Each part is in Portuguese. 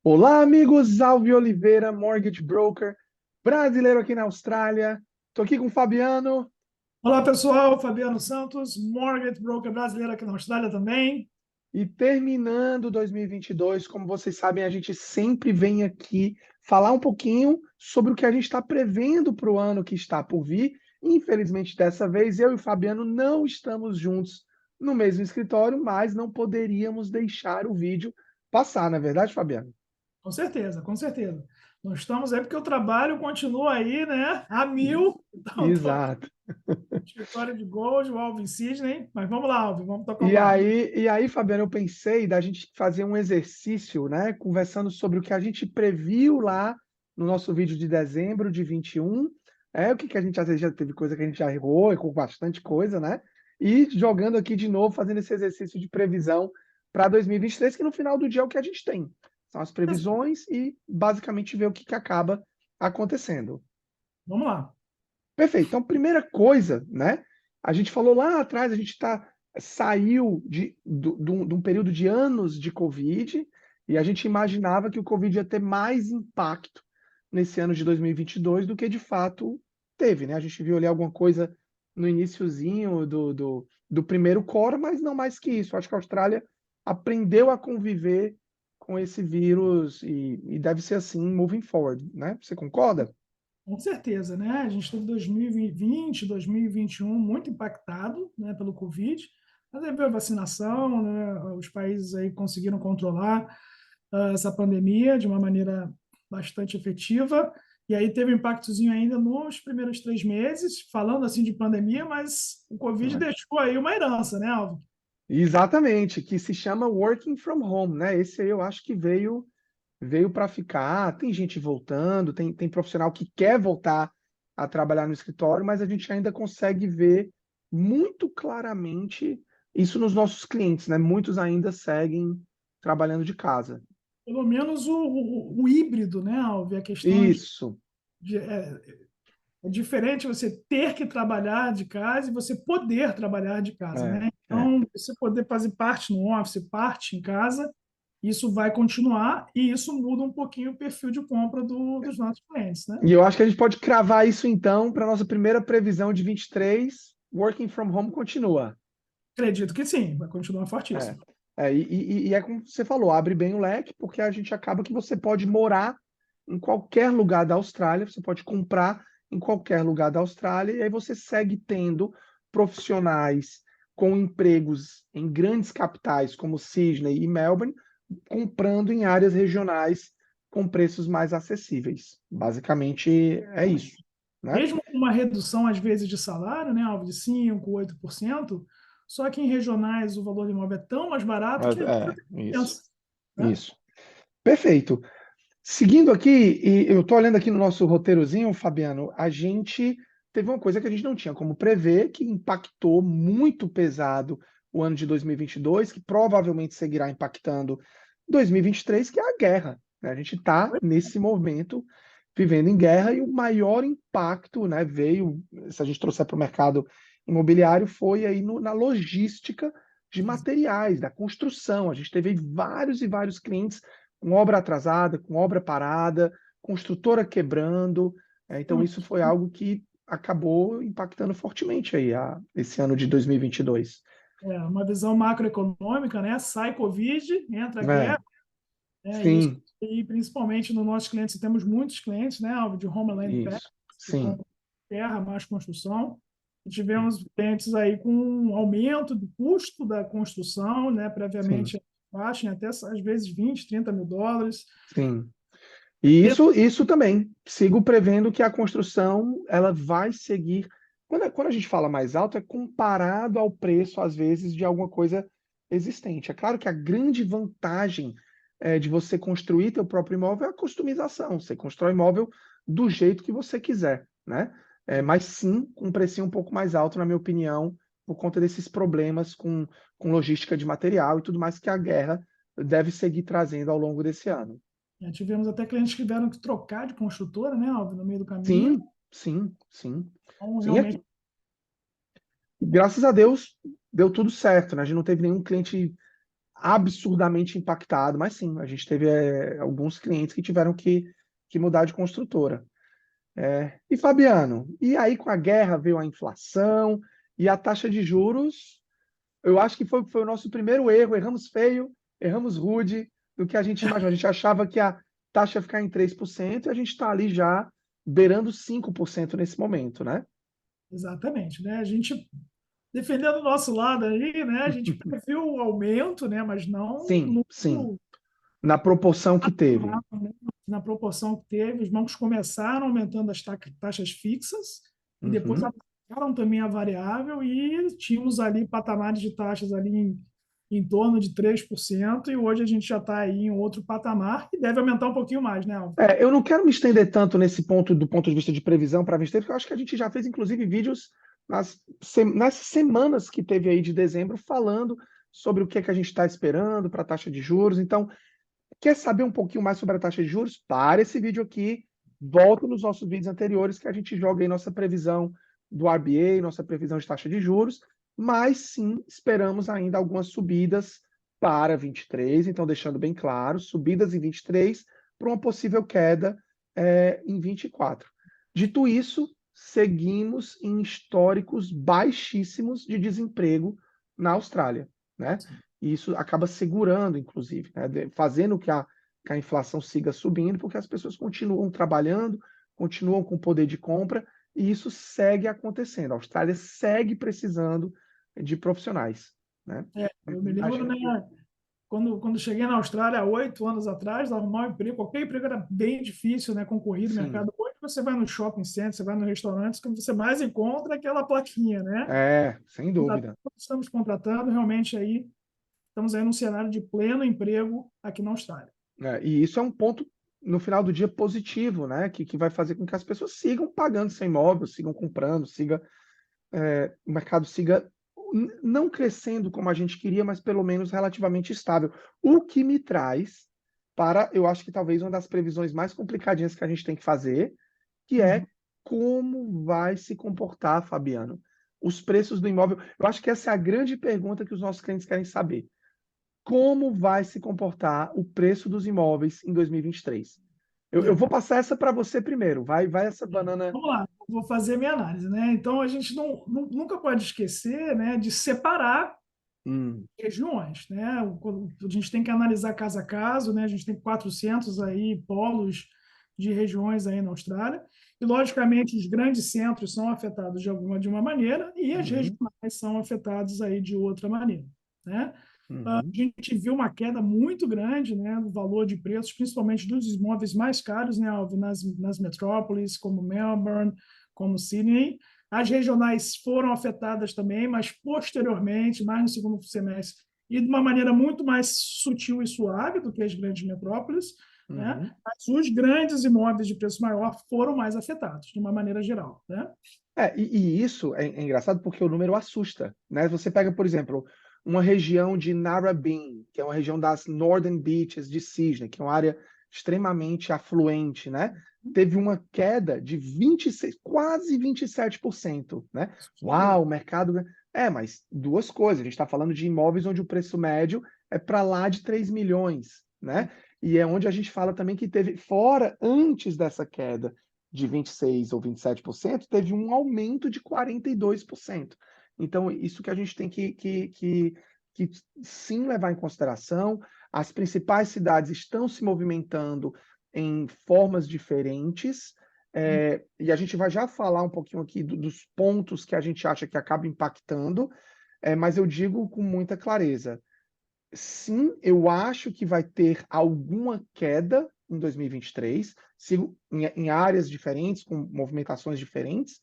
Olá, amigos. Alvio Oliveira, Mortgage Broker, brasileiro aqui na Austrália. Estou aqui com o Fabiano. Olá, pessoal. Fabiano Santos, Mortgage Broker brasileiro aqui na Austrália também. E terminando 2022, como vocês sabem, a gente sempre vem aqui falar um pouquinho sobre o que a gente está prevendo para o ano que está por vir. Infelizmente, dessa vez, eu e o Fabiano não estamos juntos no mesmo escritório, mas não poderíamos deixar o vídeo passar, não é verdade, Fabiano? Com certeza, com certeza. Nós estamos aí porque o trabalho continua aí, né? A mil. Então, estou aqui Exato. no escritório de Gold, o Alvin Sidney. Mas vamos lá, Alvin, vamos tocar o E barco. aí, e aí, Fabiano, eu pensei da gente fazer um exercício, né? Conversando sobre o que a gente previu lá no nosso vídeo de dezembro de 21. O que a gente às vezes já teve coisa que a gente já errou, errou bastante coisa, né? E jogando aqui de novo, fazendo esse exercício de previsão para 2023, que no final do dia é o que a gente tem. São as previsões e basicamente ver o que acaba acontecendo. Vamos lá. Perfeito. Então, primeira coisa, né? A gente falou lá atrás, a gente saiu de um período de anos de Covid e a gente imaginava que o Covid ia ter mais impacto nesse ano de 2022 do que de fato teve, né? A gente viu ali alguma coisa no iniciozinho do primeiro core, mas não mais que isso. Acho que a Austrália aprendeu a conviver com esse vírus e deve ser assim moving forward, né? Você concorda? Com certeza, né? A gente teve 2020, 2021 muito impactado, né, pelo Covid. Mas aí veio a vacinação, né? Os países aí conseguiram controlar essa pandemia de uma maneira bastante efetiva. E aí teve um impactozinho ainda nos primeiros 3 meses, falando assim de pandemia, mas o Covid deixou aí uma herança, né, Alvo? Exatamente, que se chama Working from Home, né? Esse aí eu acho que veio para ficar. Tem gente voltando, tem profissional que quer voltar a trabalhar no escritório, mas a gente ainda consegue ver muito claramente isso nos nossos clientes, né? Muitos ainda seguem trabalhando de casa. Pelo menos o híbrido, né, Alvo? A questão Isso, é diferente você ter que trabalhar de casa e você poder trabalhar de casa, é, né? é. Então, você poder fazer parte no office, parte em casa, isso vai continuar e isso muda um pouquinho o perfil de compra dos nossos clientes, né? E eu acho que a gente pode cravar isso então para nossa primeira previsão de 23, Working from Home continua. Acredito que sim, vai continuar É, fortíssimo. e é como você falou, abre bem o leque, porque a gente acaba que você pode morar em qualquer lugar da Austrália, você pode comprar em qualquer lugar da Austrália, e aí você segue tendo profissionais com empregos em grandes capitais como Sydney e Melbourne, comprando em áreas regionais com preços mais acessíveis. Basicamente é isso, né? Mesmo com uma redução, às vezes, de salário, né, Alvo, de 5%, 8%, só que em regionais o valor do imóvel é tão mais barato que Isso, pensa, né? isso. Perfeito. Seguindo aqui, e eu estou olhando aqui no nosso roteirozinho, Fabiano, a gente teve uma coisa que a gente não tinha como prever, que impactou muito pesado o ano de 2022, que provavelmente seguirá impactando 2023, que é a guerra, né? A gente está, nesse momento, vivendo em guerra e o maior impacto, né, veio, se a gente trouxer para o mercado imobiliário, foi aí na logística de materiais, da construção. A gente teve vários e vários clientes com obra atrasada, com obra parada, construtora quebrando. Então, isso foi algo que acabou impactando fortemente aí esse ano de 2022. É, uma visão macroeconômica, né? Sai Covid, entra a É, guerra, né? Isso, sim, e principalmente nos nossos clientes, temos muitos clientes, né, Alvo, de Homeland Packs, isso, que estão sim, terra, mais construção. E tivemos clientes aí com um aumento do custo da construção, né, sim, previamente baixo, em até às vezes 20, 30 mil dólares. sim. E isso também. Sigo prevendo que a construção ela vai seguir. Quando a gente fala mais alto, é comparado ao preço, às vezes, de alguma coisa existente. É claro que a grande vantagem de você construir teu próprio imóvel é a customização. Você constrói imóvel do jeito que você quiser, né? Mas sim, com um precinho um pouco mais alto, na minha opinião, por conta desses problemas com logística de material e tudo mais que a guerra deve seguir trazendo ao longo desse ano. Tivemos até clientes que tiveram que trocar de construtora, né, Alvo, no meio do caminho. Sim, sim, sim. Então, Sim, realmente, graças a Deus deu tudo certo, né? A gente não teve nenhum cliente absurdamente impactado, mas sim, a gente teve alguns clientes que tiveram que mudar de construtora. E Fabiano, e aí com a guerra veio a inflação e a taxa de juros, eu acho que foi o nosso primeiro erro, erramos feio, erramos rude do que a gente imaginou. A gente achava que a taxa ia ficar em 3% e a gente está ali já beirando 5% nesse momento, né? Exatamente, né? A gente defendendo o nosso lado aí, né? A gente previu o aumento, né? Mas não Sim, sim, no, na proporção que teve. né? Na proporção que teve. Os bancos começaram aumentando as taxas fixas e depois Uhum. aplicaram também a variável e tínhamos ali patamares de taxas ali em torno de 3% e hoje a gente já está aí em outro patamar e deve aumentar um pouquinho mais, né, Alvo? Eu não quero me estender tanto nesse ponto do ponto de vista de previsão para 23, porque eu acho que a gente já fez, inclusive, vídeos nas semanas que teve aí de dezembro falando sobre o que é que a gente está esperando para a taxa de juros. Então, quer saber um pouquinho mais sobre a taxa de juros? Para esse vídeo aqui, volta nos nossos vídeos anteriores que a gente joga aí nossa previsão do RBA, nossa previsão de taxa de juros, mas sim, esperamos ainda algumas subidas para 23, então deixando bem claro, subidas em 23 para uma possível queda em 24. Dito isso, seguimos em históricos baixíssimos de desemprego na Austrália, né? E isso acaba segurando, inclusive, né? Fazendo que a inflação siga subindo, porque as pessoas continuam trabalhando, continuam com poder de compra, e isso segue acontecendo. A Austrália segue precisando de profissionais, né? Eu me lembro, Imagina né, que. quando cheguei na Austrália há 8 anos atrás, arrumar um emprego, qualquer emprego era bem difícil, né, concorrido no Sim, mercado. Hoje você vai no shopping center, você vai no restaurante, o que você mais encontra é aquela plaquinha, né? sem dúvida. Estamos contratando, realmente aí, estamos aí num cenário de pleno emprego aqui na Austrália. E isso é um ponto, no final do dia, positivo, né? Que vai fazer com que as pessoas sigam pagando seu imóvel, sigam comprando, o mercado siga não crescendo como a gente queria, mas pelo menos relativamente estável. O que me traz para, eu acho que talvez uma das previsões mais complicadinhas que a gente tem que fazer, que Uhum. é como vai se comportar, Fabiano, os preços do imóvel. Eu acho que essa é a grande pergunta que os nossos clientes querem saber. Como vai se comportar o preço dos imóveis em 2023? Eu É. vou passar essa para você primeiro. Vai essa banana. Vamos lá, vou fazer minha análise, né? Então a gente nunca pode esquecer, né, de separar Hum, regiões, né? A gente tem que analisar caso a caso, né? A gente tem 400 aí polos de regiões aí na Austrália e logicamente os grandes centros são afetados de uma maneira e as uhum, regionais são afetadas aí de outra maneira, né? A uhum, gente viu uma queda muito grande, né, no valor de preços, principalmente dos imóveis mais caros, né, Alvin, nas metrópoles, como Melbourne, como Sydney. As regionais foram afetadas também, mas posteriormente, mais no segundo semestre, e de uma maneira muito mais sutil e suave do que as grandes metrópoles, né? uhum. Mas os grandes imóveis de preço maior foram mais afetados, de uma maneira geral, né? E isso é engraçado porque o número assusta, né? Você pega, por exemplo, uma região de Narrabeen, que é uma região das Northern Beaches de Sydney, que é uma área extremamente afluente, né? Teve uma queda de 26, quase 27%, né? Uau, o mercado. Mas duas coisas. A gente está falando de imóveis onde o preço médio é para lá de 3 milhões, né? E é onde a gente fala também que teve, fora, antes dessa queda de 26 ou 27%, teve um aumento de 42%. Então, isso que a gente tem que sim levar em consideração. As principais cidades estão se movimentando em formas diferentes, e a gente vai já falar um pouquinho aqui dos pontos que a gente acha que acaba impactando, mas eu digo com muita clareza. Sim, eu acho que vai ter alguma queda em 2023, em áreas diferentes, com movimentações diferentes.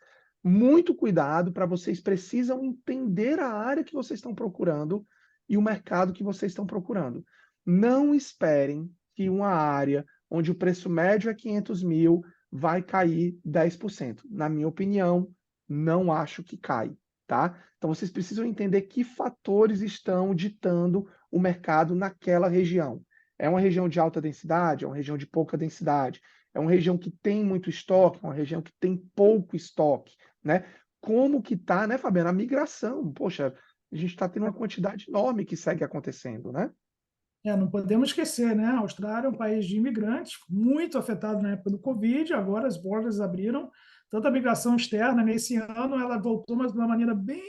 Muito cuidado, para vocês precisam entender a área que vocês estão procurando e o mercado que vocês estão procurando. Não esperem que uma área onde o preço médio é 500 mil vai cair 10%. Na minha opinião, não acho que cai, tá? Então vocês precisam entender que fatores estão ditando o mercado naquela região. É uma região de alta densidade, é uma região de pouca densidade, é uma região que tem muito estoque, é uma região que tem pouco estoque, né? Como que tá, né, Fabiana? A migração, poxa, a gente está tendo uma quantidade enorme que segue acontecendo, né? Não podemos esquecer, né? A Austrália é um país de imigrantes, muito afetado na época do Covid, agora as borders abriram, tanto a migração externa, nesse ano ela voltou, mas de uma maneira bem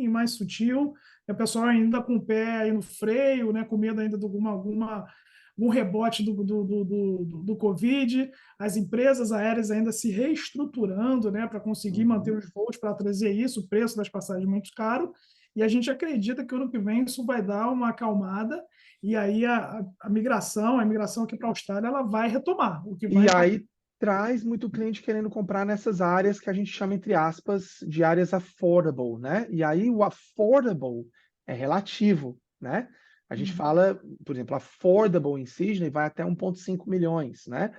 mais sutil, o pessoal ainda com o pé aí no freio, né? Com medo ainda de algum rebote do Covid, as empresas aéreas ainda se reestruturando, né? Para conseguir manter Uhum. os voos, para trazer isso, o preço das passagens muito caro, e a gente acredita que o ano que vem isso vai dar uma acalmada, e aí a imigração aqui para a Austrália, ela vai retomar, o que vai E impactar. aí traz muito cliente querendo comprar nessas áreas que a gente chama, entre aspas, de áreas affordable, né? E aí o affordable é relativo, né? A gente fala, por exemplo, affordable em Sydney vai até 1,5 milhões, né?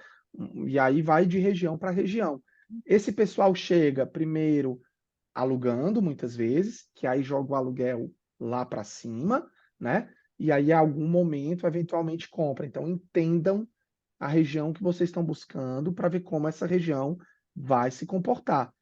E aí vai de região para região. Esse pessoal chega primeiro alugando, muitas vezes, que aí joga o aluguel lá para cima, né? E aí, em algum momento, eventualmente compra. Então, entendam a região que vocês estão buscando para ver como essa região vai se comportar.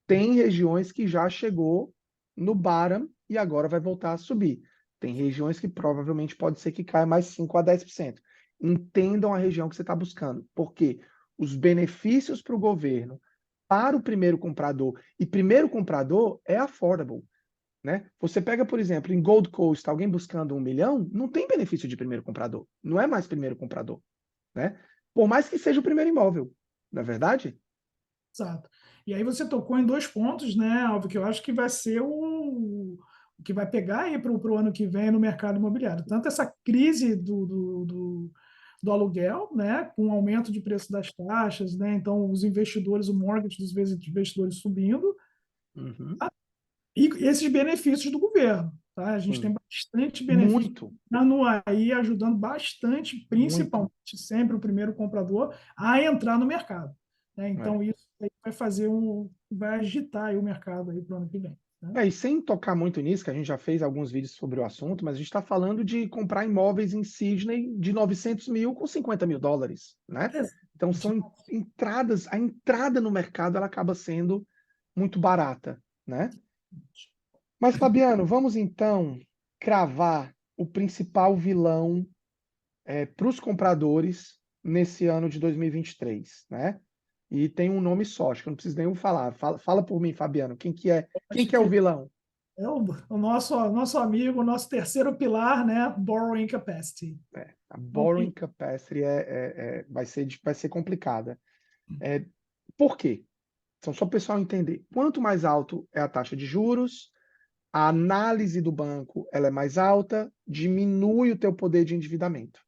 Tem regiões que já chegou no bottom e agora vai voltar a subir. Tem regiões que provavelmente pode ser que caia mais 5 a 10%. Entendam a região que você está buscando, porque os benefícios para o governo, para o primeiro comprador, e primeiro comprador é affordable, né? Você pega, por exemplo, em Gold Coast, alguém buscando 1 milhão, não tem benefício de primeiro comprador, não é mais primeiro comprador, né? Por mais que seja o primeiro imóvel, não é verdade? Exato. E aí você tocou em dois pontos, né, Alvo, que eu acho que vai ser o que vai pegar aí para o ano que vem no mercado imobiliário. Tanto essa crise do aluguel, né, com o aumento de preço das taxas, né, então os investidores, o mortgage dos investidores subindo, Uhum, e esses benefícios do governo. Tá? A gente tem sim. bastante benefício Muito, aí ajudando bastante, muito. principalmente sempre o primeiro comprador, a entrar no mercado. Né? É. Então, isso aí vai agitar aí o mercado aí para o ano que vem. Né? E sem tocar muito nisso, que a gente já fez alguns vídeos sobre o assunto, mas a gente está falando de comprar imóveis em Sydney de 900 mil com 50 mil dólares, né? Então Exatamente. são entradas, a entrada no mercado ela acaba sendo muito barata, né? Mas Fabiano, vamos então cravar o principal vilão para os compradores nesse ano de 2023, né? E tem um nome só, acho que eu não preciso nem falar. Fala por mim, Fabiano, quem Acho que é o que vilão? é o nosso amigo, o nosso terceiro pilar, né? Borrowing capacity. A Então, borrowing capacity vai ser complicada. É, por quê? Então, só para o pessoal entender. Quanto mais alto é a taxa de juros, a análise do banco ela é mais alta, diminui o teu poder de endividamento.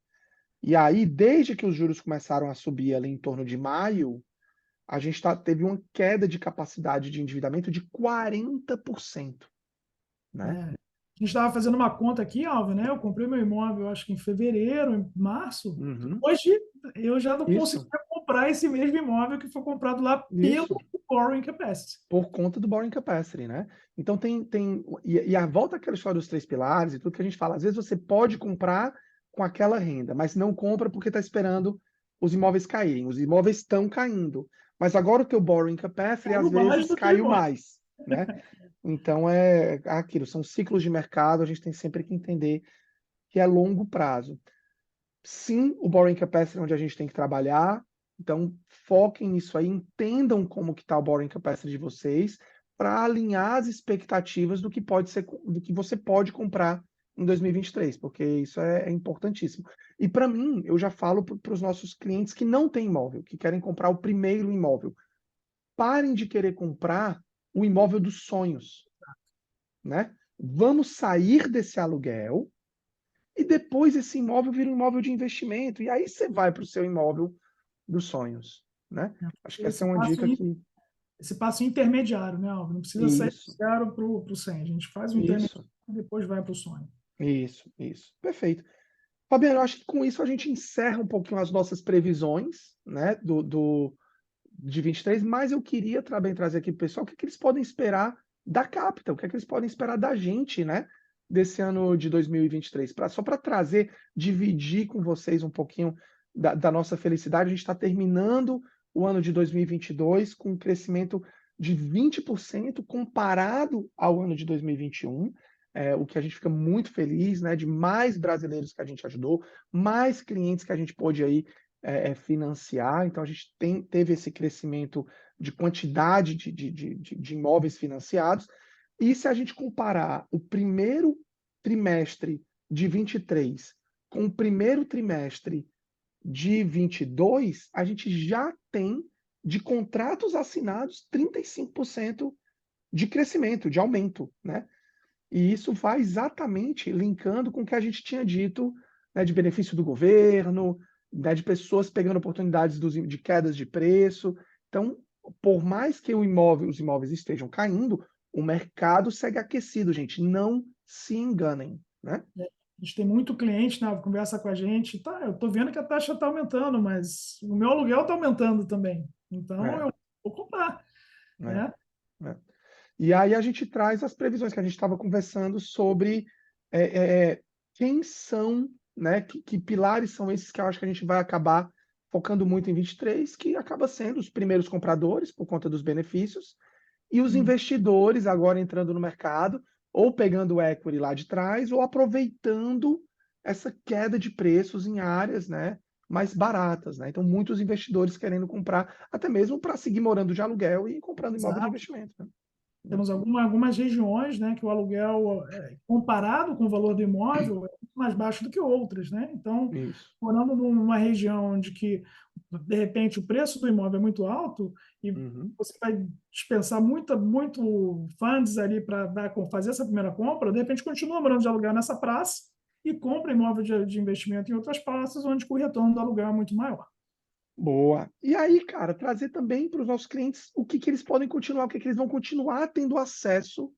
E aí, desde que os juros começaram a subir ali em torno de maio, a gente teve uma queda de capacidade de endividamento de 40%, né? né? A gente estava fazendo uma conta aqui, Alvin, né? Eu comprei meu imóvel, acho que em fevereiro, em março. Uhum. Hoje eu já não Isso, conseguiria comprar esse mesmo imóvel que foi comprado lá pelo isso. borrowing capacity. Por conta do borrowing capacity, né? Então e a volta àquela história dos três pilares e tudo que a gente fala, às vezes você pode comprar com aquela renda, mas não compra porque está esperando os imóveis caírem. Os imóveis estão caindo, mas agora o teu borrowing capacity às Caiu mais vezes do que o caiu imóvel. mais, né? Então é aquilo, são ciclos de mercado, a gente tem sempre que entender que é longo prazo. Sim, o borrowing capacity é onde a gente tem que trabalhar. Então, foquem nisso aí, entendam como que está o borrowing capacity de vocês, para alinhar as expectativas do que pode ser, do que você pode comprar em 2023, porque isso é importantíssimo. E para mim, eu já falo para os nossos clientes que não têm imóvel, que querem comprar o primeiro imóvel, parem de querer comprar o imóvel dos sonhos, né? Vamos sair desse aluguel e depois esse imóvel vira um imóvel de investimento. E aí você vai para o seu imóvel dos sonhos, né? Acho que essa é Esse uma passo, dica que... esse passo intermediário, né, Alvin? Não precisa sair do Isso, zero para o 100. A gente faz o intermediário isso, e depois vai para o sonho. isso. Perfeito. Fabiano, eu acho que com isso a gente encerra um pouquinho as nossas previsões, né, de 23, mas eu queria também trazer aqui para o pessoal o que eles podem esperar da Capital, o que eles podem esperar da gente, né, desse ano de 2023, só para trazer, dividir com vocês um pouquinho da nossa felicidade. A gente está terminando o ano de 2022 com um crescimento de 20% comparado ao ano de 2021. o que a gente fica muito feliz, né, de mais brasileiros que a gente ajudou, mais clientes que a gente pôde aí financiar. Então a gente teve esse crescimento de quantidade de imóveis financiados. E se a gente comparar o primeiro trimestre de 23 com o primeiro trimestre de 22, a gente já tem de contratos assinados 35% de crescimento, de aumento, né? E isso vai exatamente linkando com o que a gente tinha dito, né, de benefício do governo, né, de pessoas pegando oportunidades de quedas de preço. Então, por mais que os imóveis estejam caindo, o mercado segue aquecido, gente. Não se enganem, né? A gente tem muito cliente, né, conversa com a gente, tá, eu estou vendo que a taxa está aumentando, mas o meu aluguel está aumentando também. Então, É, eu vou comprar, é, né? é. E aí a gente traz as previsões que a gente estava conversando sobre quem são, né, que pilares são esses que eu acho que a gente vai acabar focando muito em 23, que acaba sendo os primeiros compradores, por conta dos benefícios, e os Hum. investidores agora entrando no mercado, ou pegando o equity lá de trás, ou aproveitando essa queda de preços em áreas, né, mais baratas, né? Então, muitos investidores querendo comprar, até mesmo para seguir morando de aluguel e comprando imóvel de Exato. investimento, né? Temos algumas regiões, né, que o aluguel, comparado com o valor do imóvel, é muito mais baixo do que outras, né? Então, Isso. morando numa região onde que, de repente, o preço do imóvel é muito alto e Uhum. você vai dispensar muito funds ali para fazer essa primeira compra, de repente continua morando de aluguel nessa praça e compra imóvel de investimento em outras praças onde o retorno do aluguel é muito maior. Boa. E aí, cara, trazer também para os nossos clientes o que eles podem continuar, o que eles vão continuar tendo acesso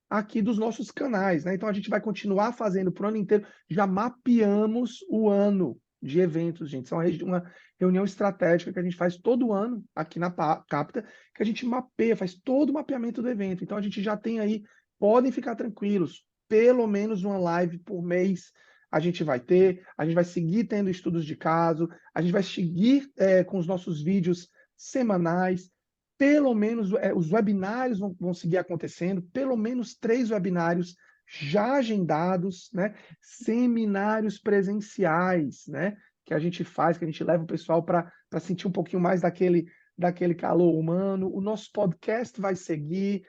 aqui dos nossos canais, né? Então a gente vai continuar fazendo para o ano inteiro. Já mapeamos o ano de eventos, gente. São uma reunião estratégica que a gente faz todo ano aqui na Capta, que a gente mapeia, faz todo o mapeamento do evento. Então a gente já tem aí, podem ficar tranquilos, pelo menos uma live por mês a gente vai ter, a gente vai seguir tendo estudos de caso, a gente vai seguir com os nossos vídeos semanais, pelo menos os webinários vão seguir acontecendo, pelo menos 3 webinários já agendados, né? Seminários presenciais, né? Que a gente faz, que a gente leva o pessoal para sentir um pouquinho mais daquele calor humano. O nosso podcast vai seguir,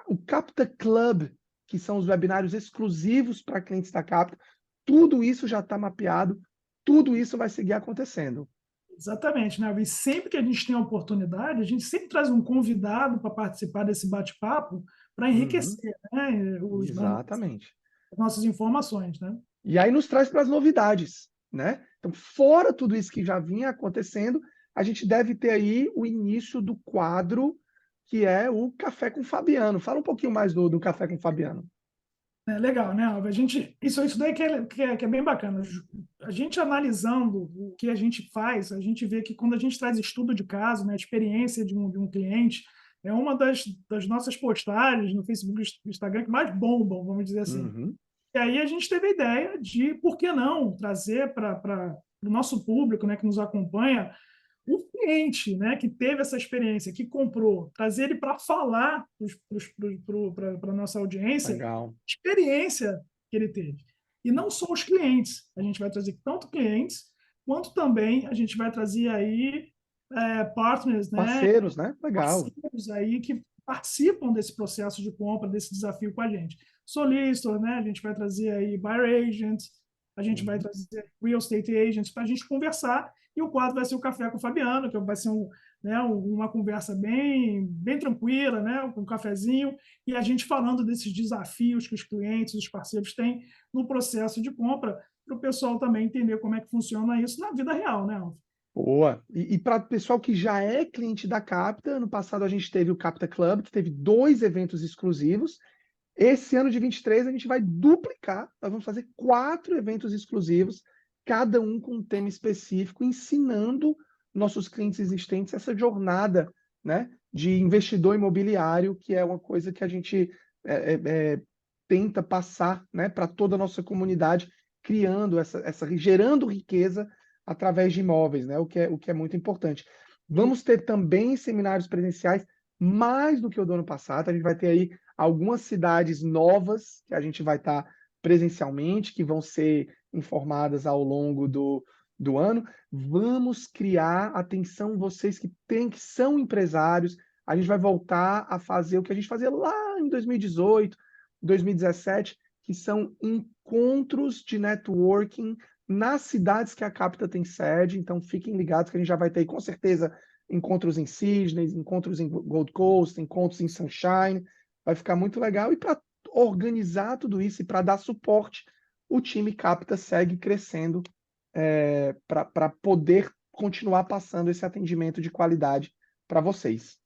o Capta Club, que são os webinários exclusivos para clientes da Capta, tudo isso já está mapeado, tudo isso vai seguir acontecendo. Exatamente, né? E sempre que a gente tem a oportunidade, a gente sempre traz um convidado para participar desse bate-papo para Uhum, enriquecer, né, exatamente. as nossas informações, né? E aí nos traz para as novidades, né? Então, fora tudo isso que já vinha acontecendo, a gente deve ter aí o início do quadro que é o Café com Fabiano. Fala um pouquinho mais do Café com Fabiano. É legal, né, Alva? Isso daí que é bem bacana. A gente analisando o que a gente faz, a gente vê que quando a gente traz estudo de caso, né, experiência de um cliente, é uma das nossas postagens no Facebook e Instagram que mais bombam, vamos dizer assim. Uhum. E aí a gente teve a ideia de, por que não, trazer para o nosso público, né, que nos acompanha, o cliente, né, que teve essa experiência, que comprou, trazer ele para falar para a nossa audiência a Legal. experiência que ele teve. E não só os clientes, a gente vai trazer tanto clientes, quanto também a gente vai trazer aí partners, né, Parceiros, né? Legal. parceiros aí que participam desse processo de compra, desse desafio com a gente. Solicitor, né, a gente vai trazer aí buyer agents, a gente vai Uhum. trazer real estate agents para a gente conversar e o quadro vai ser o Café com o Fabiano, que vai ser uma conversa bem tranquila, né, com um cafezinho, e a gente falando desses desafios que os clientes, os parceiros têm no processo de compra, para o pessoal também entender como é que funciona isso na vida real, né, Alf? Boa. E para o pessoal que já é cliente da Capta, ano passado a gente teve o Capta Club, que teve 2 eventos exclusivos. Esse ano de 23 a gente vai duplicar, nós vamos fazer 4 eventos exclusivos, cada um com um tema específico, ensinando nossos clientes existentes essa jornada, né, de investidor imobiliário, que é uma coisa que a gente tenta passar, né, para toda a nossa comunidade, criando gerando riqueza através de imóveis, né, o que é muito importante. Vamos ter também seminários presenciais, mais do que o do ano passado, a gente vai ter aí algumas cidades novas que a gente vai estar presencialmente, que vão ser informadas ao longo do ano. Vamos criar, atenção, vocês que são empresários, a gente vai voltar a fazer o que a gente fazia lá em 2018, 2017, que são encontros de networking nas cidades que a Capita tem sede. Então fiquem ligados que a gente já vai ter com certeza encontros em Sydney, encontros em Gold Coast, encontros em Sunshine. Vai ficar muito legal. E para organizar tudo isso e para dar suporte, o time Capita segue crescendo para poder continuar passando esse atendimento de qualidade para vocês.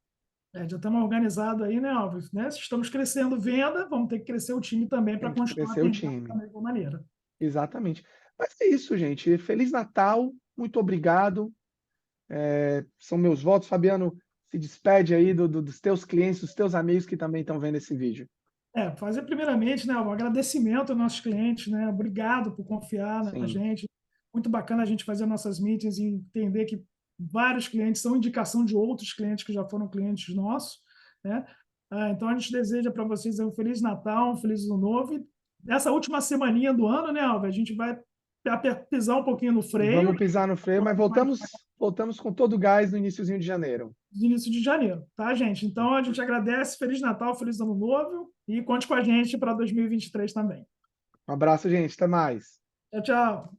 Já estamos organizados aí, né, Alves? Né? Se estamos crescendo venda, vamos ter que crescer o time também para Tem que continuar crescer o atendendo da time. mesma maneira. Exatamente. Mas é isso, gente. Feliz Natal, muito obrigado. São meus votos. Fabiano, se despede aí dos teus clientes, dos teus amigos que também estão vendo esse vídeo. Fazer primeiramente, né, um agradecimento aos nossos clientes, né? Obrigado por confiar na Sim, gente. Muito bacana a gente fazer nossas meetings e entender que vários clientes são indicação de outros clientes que já foram clientes nossos, né? Então a gente deseja para vocês um feliz Natal, um feliz Ano Novo. E essa última semaninha do ano, né, Alves? A gente vai pisar um pouquinho no freio, vamos pisar no freio, mas voltamos com todo o gás no iniciozinho de janeiro. de início de janeiro, tá, gente? Então a gente agradece, feliz Natal, feliz Ano Novo e conte com a gente para 2023 também. Um abraço, gente. Até mais. Tchau, tchau.